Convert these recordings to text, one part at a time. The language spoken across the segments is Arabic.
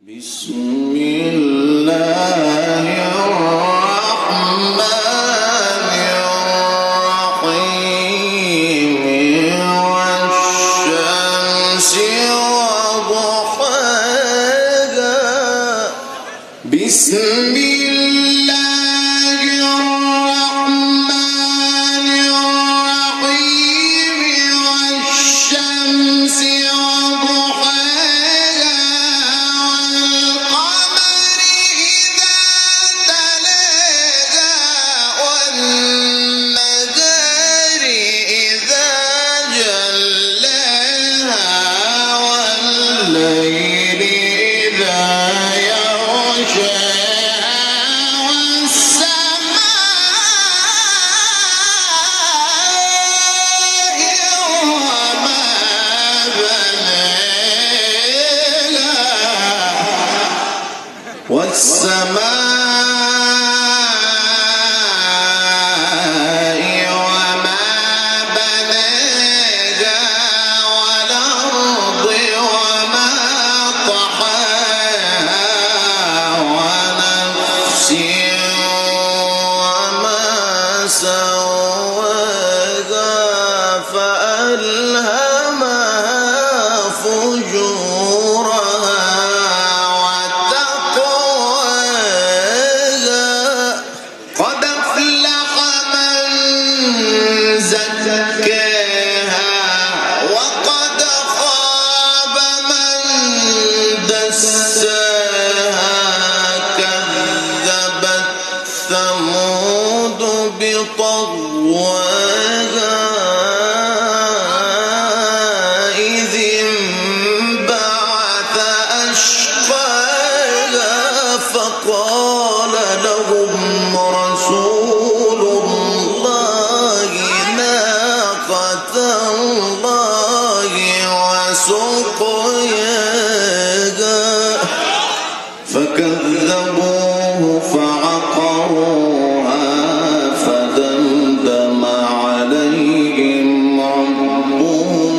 بسم الله الرحمن الرحيم والشمس وضحاها بسم الله الرحمن الرحيم والشمس والسماء وما بناها والأرض وما طحاها ونفس وما سواها فألهمها فجورها قد أفلح من زكاها وقد خاب من دساها كذبت ثمود بطغواها إذ انبعث أشقاها فقال لهم رسول الله ناقة الله وسقياها فكذبوه فعقروها فدمدم عليهم ربهم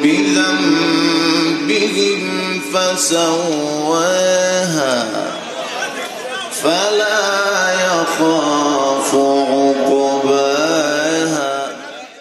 بذنبهم فسواها فلا يخاف